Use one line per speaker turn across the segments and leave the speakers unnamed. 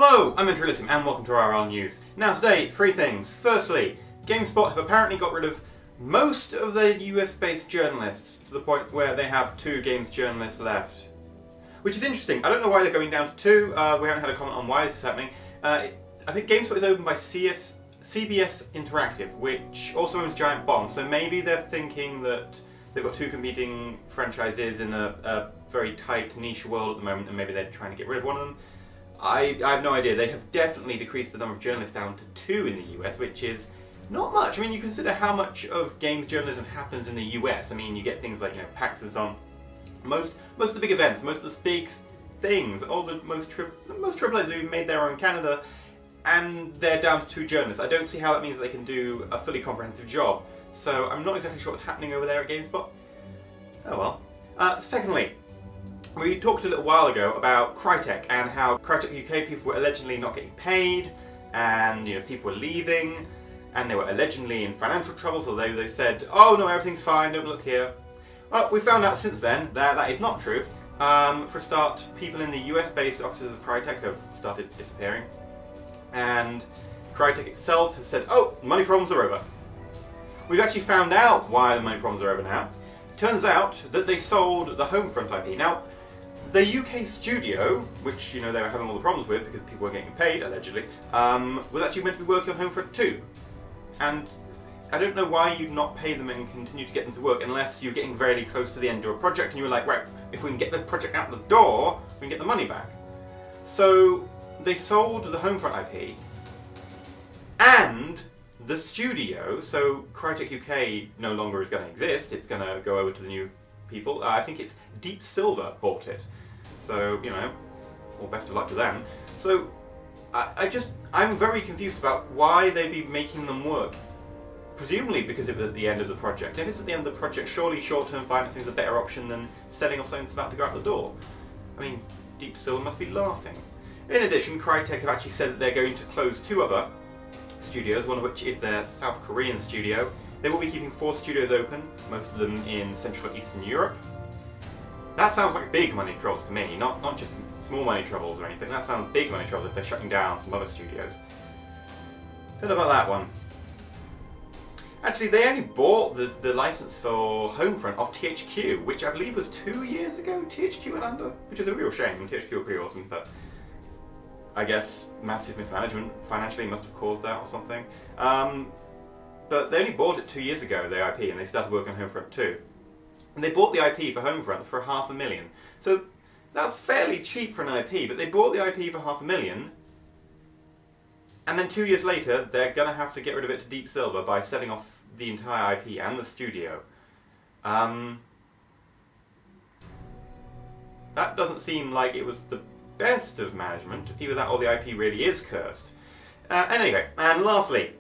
Hello, I'm EnterElysium and welcome to IRL News. Now today, three things. Firstly, Gamespot have apparently got rid of most of their US-based journalists to the point where they have 2 games journalists left. Which is interesting. I don't know why they're going down to 2. We haven't had a comment on why this is happening. I think Gamespot is owned by CBS Interactive, which also owns Giant Bomb, so maybe they're thinking that they've got 2 competing franchises in a very tight niche world at the moment and maybe they're trying to get rid of one of them. I have no idea. They have definitely decreased the number of journalists down to 2 in the US, which is not much. I mean, you consider how much of games journalism happens in the US. I mean, you get things like, PAX and so on. Most of the big events, most of the big things, all the most AAAs have been made there are in Canada, and they're down to 2 journalists. I don't see how that means they can do a fully comprehensive job. So I'm not exactly sure what's happening over there at Gamespot. Oh well. Secondly, we talked a little while ago about Crytek and how Crytek UK people were allegedly not getting paid, and people were leaving, and they were allegedly in financial troubles, although they said, "Oh no, everything's fine, don't look here." Well, we found out since then that that is not true. For a start, people in the US-based offices of Crytek have started disappearing, and Crytek itself has said, "Oh, money problems are over." We've actually found out why the money problems are over now. Turns out that they sold the Homefront IP. Now, the UK studio, which they were having all the problems with because people weren't getting paid, allegedly, was actually meant to be working on Homefront 2. And I don't know why you'd not pay them and continue to get them to work unless you're getting very close to the end of a project and you were like, right, if we can get the project out the door, we can get the money back. So they sold the Homefront IP and the studio, so Crytek UK no longer is going to exist, it's going to go over to the new people. I think it's Deep Silver bought it. So, well, best of luck to them. So, I'm very confused about why they'd be making them work. Presumably because it was at the end of the project. If it's at the end of the project, surely short-term financing is a better option than selling off something that's about to go out the door. I mean, Deep Silver must be laughing. In addition, Crytek have actually said that they're going to close 2 other studios, one of which is their South Korean studio. They will be keeping 4 studios open, most of them in Central and Eastern Europe. That sounds like big money troubles to me, not just small money troubles or anything. That sounds big money troubles if they're shutting down some other studios. Don't know about that one. Actually, they only bought the license for Homefront off THQ, which I believe was 2 years ago, THQ and under, which is a real shame. THQ were pretty awesome, but I guess massive mismanagement financially must have caused that or something. But they only bought it 2 years ago, the IP, and they started working on Homefront 2. And they bought the IP for Homefront for $500,000. So that's fairly cheap for an IP, but they bought the IP for $500,000, and then 2 years later they're going to have to get rid of it to Deep Silver by selling off the entire IP and the studio. That doesn't seem like it was the best of management. Either that or the IP really is cursed. Anyway, and lastly,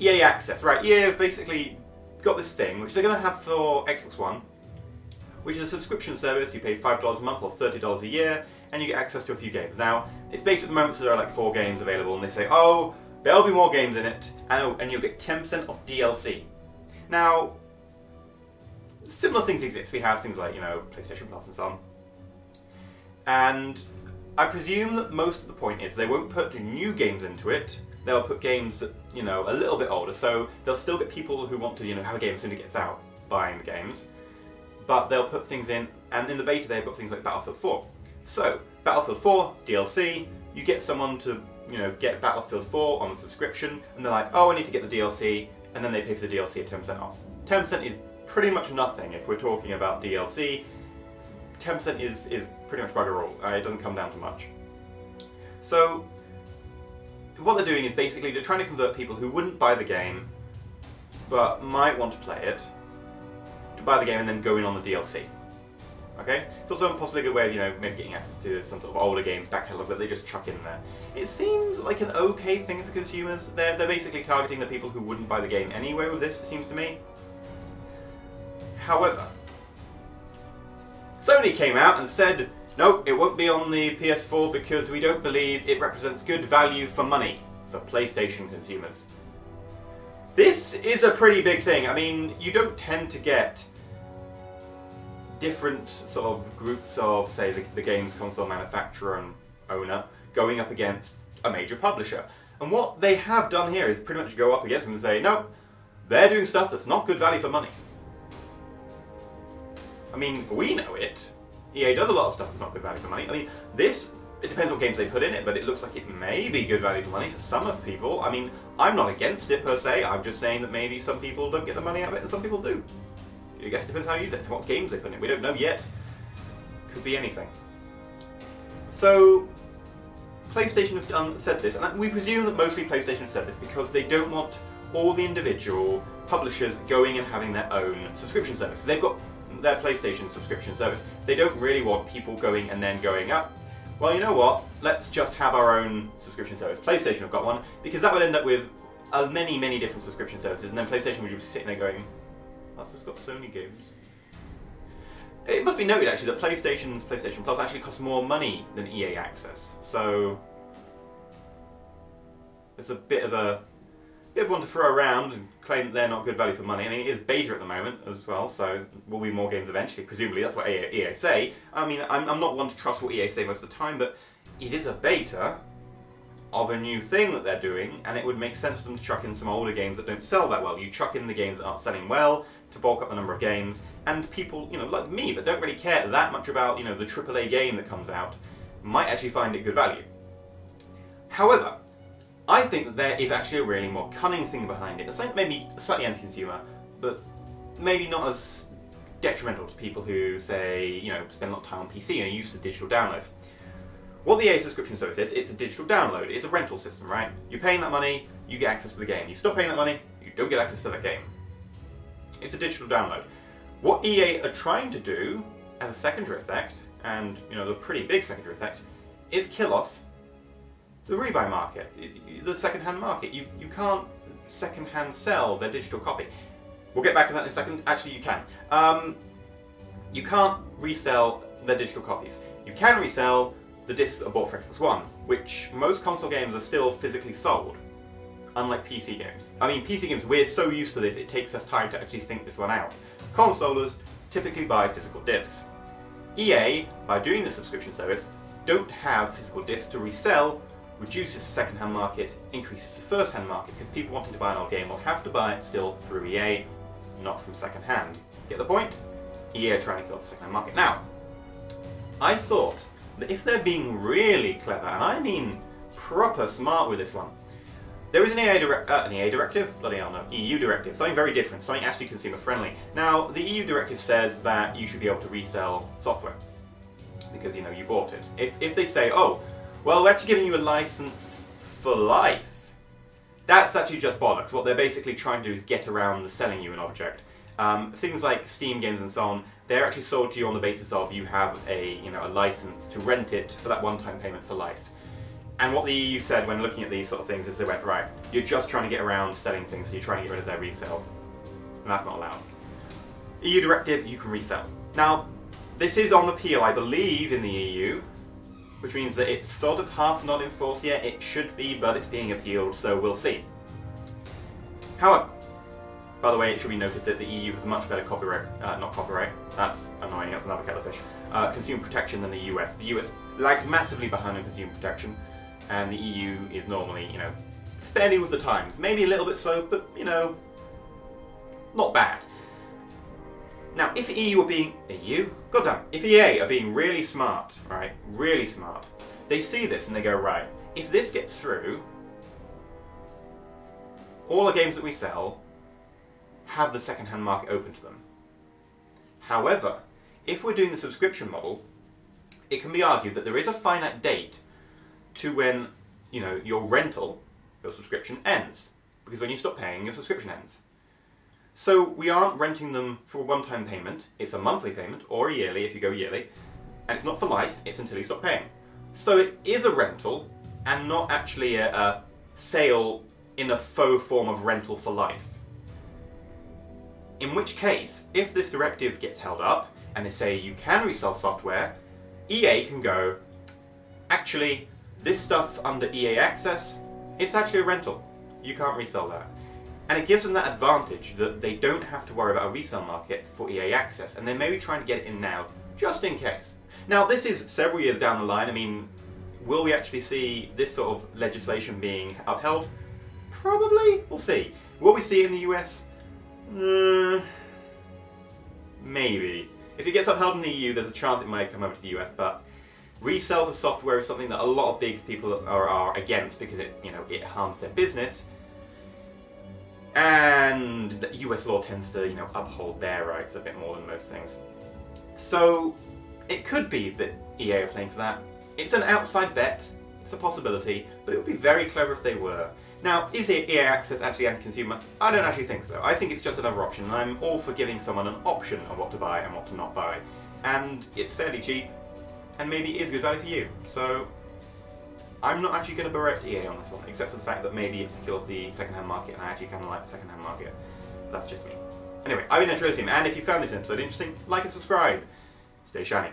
EA Access. Right, EA have basically got this thing, which they're going to have for Xbox One, which is a subscription service. You pay $5 a month or $30 a year, and you get access to a few games. Now, it's baked at the moment, so there are like 4 games available, and they say, oh, there'll be more games in it, and you'll get 10% off DLC. Now, similar things exist. We have things like, PlayStation Plus and so on. And I presume that most of the point is they won't put new games into it. They'll put games that, a little bit older, so they'll still get people who want to, have a game as soon as it gets out, buying the games. But they'll put things in, and in the beta they've got things like Battlefield 4. So, Battlefield 4, DLC, you get someone to, get Battlefield 4 on the subscription, and they're like, oh, I need to get the DLC, and then they pay for the DLC at 10% off. 10% is pretty much nothing if we're talking about DLC. 10% is pretty much bugger all. It doesn't come down to much. So, what they're doing is basically they're trying to convert people who wouldn't buy the game, but might want to play it, to buy the game and then go in on the DLC. Okay? It's also possibly a good way of, maybe getting access to some sort of older games back catalog that they just chuck in there. It seems like an okay thing for consumers. They're basically targeting the people who wouldn't buy the game anyway with this, it seems to me. However, Sony came out and said, nope, it won't be on the PS4 because we don't believe it represents good value for money for PlayStation consumers. This is a pretty big thing. I mean, you don't tend to get different sort of groups of, say, the games console manufacturer and owner going up against a major publisher. And what they have done here is pretty much go up against them and say, no, they're doing stuff that's not good value for money. I mean, we know it. EA does a lot of stuff that's not good value for money. I mean, this, it depends what games they put in it, but it looks like it may be good value for money for some of people. I mean, I'm not against it per se, I'm just saying that maybe some people don't get the money out of it and some people do. I guess it depends how you use it, what games they put in. We don't know yet. Could be anything. So, PlayStation have said this, and we presume that mostly PlayStation have said this because they don't want all the individual publishers going and having their own subscription service. They've got their PlayStation subscription service. They don't really want people going and then going up. Well, you know what? Let's just have our own subscription service. PlayStation have got one, because that would end up with many, many different subscription services, and then PlayStation would just be sitting there going, oh, it's got Sony games. It must be noted, actually, that PlayStation's PlayStation Plus actually costs more money than EA Access, so it's a bit of one to throw around and claim that they're not good value for money. I mean, it is beta at the moment as well, so there will be more games eventually, presumably. That's what EA say. I mean, I'm not one to trust what EA say most of the time, but it is a beta of a new thing that they're doing, and it would make sense for them to chuck in some older games that don't sell that well. You chuck in the games that aren't selling well to bulk up the number of games, and people, you know, like me, that don't really care that much about, you know, the AAA game that comes out, might actually find it good value. However, I think that there is actually a really more cunning thing behind it. It's like maybe slightly anti-consumer, but maybe not as detrimental to people who, say, you know, spend a lot of time on PC and are used to digital downloads. What the EA subscription service is, it's a digital download. It's a rental system, right? You're paying that money, you get access to the game. You stop paying that money, you don't get access to that game. It's a digital download. What EA are trying to do, as a secondary effect, and, you know, the pretty big secondary effect, is kill off the rebuy market, the second-hand market. You can't second-hand sell their digital copy. We'll get back to that in a second. Actually, you can. You can't resell their digital copies. You can resell the discs that are bought for Xbox One, which most console games are still physically sold, unlike PC games. I mean, PC games, we're so used to this, it takes us time to actually think this one out. Consolers typically buy physical discs. EA, by doing the subscription service, don't have physical discs to resell, reduces the second-hand market, increases the first-hand market, because people wanting to buy an old game will have to buy it still through EA, not from second-hand. Get the point? EA are trying to kill the second-hand market. Now, I thought that if they're being really clever, and I mean proper smart with this one, there is an EA directive? Bloody hell no, EU directive, something very different, something actually consumer-friendly. Now, the EU directive says that you should be able to resell software, because, you know, you bought it. If they say, oh, well, we're actually giving you a license for life, that's actually just bollocks. What they're basically trying to do is get around the selling you an object. Things like Steam games and so on, they're actually sold to you on the basis of you have a license to rent it for that one-time payment for life. And what the EU said when looking at these sort of things is they went, right, you're just trying to get around selling things, so you're trying to get rid of their resale. And that's not allowed. EU directive, you can resell. Now, this is on appeal, I believe, in the EU, which means that it's sort of half not enforced yet. It should be, but it's being appealed, so we'll see. However, by the way, it should be noted that the EU has much better that's annoying, that's another kettle of fish, consumer protection than the US. The US lags massively behind on consumer protection, and the EU is normally, you know, fairly with the times. Maybe a little bit slow, but, you know, not bad. Now, if the EU are being... Goddamn. If EA are being really smart, right, really smart, they see this and they go, right, if this gets through, all the games that we sell have the second-hand market open to them. However, if we're doing the subscription model, it can be argued that there is a finite date to when, you know, your rental, your subscription, ends. Because when you stop paying, your subscription ends. So we aren't renting them for a one-time payment, it's a monthly payment, or a yearly if you go yearly, and it's not for life, it's until you stop paying. So it is a rental, and not actually a sale in a faux form of rental for life. In which case, if this directive gets held up, and they say you can resell software, EA can go, actually, this stuff under EA Access, it's actually a rental. You can't resell that. And it gives them that advantage that they don't have to worry about a resale market for EA Access, and they may be trying to get it in now, just in case. Now, this is several years down the line. I mean, Will we actually see this sort of legislation being upheld? Probably. We'll see. Will we see it in the US? Maybe. If it gets upheld in the EU, there's a chance it might come over to the US, but resell for software is something that a lot of big people are against because it harms their business. And the US law tends to, uphold their rights a bit more than most things. So it could be that EA are playing for that. It's an outside bet, it's a possibility, but it would be very clever if they were. Now, is EA Access actually anti-consumer? I don't actually think so. I think it's just another option, and I'm all for giving someone an option on what to buy and what to not buy. And it's fairly cheap, and maybe it is good value for you. So I'm not actually going to berate EA on this one, except for the fact that maybe it's to kill off the second-hand market, and I actually kind of like the second-hand market. That's just me. Anyway, I've been EnterElysium, and if you found this episode interesting, like and subscribe. Stay shiny.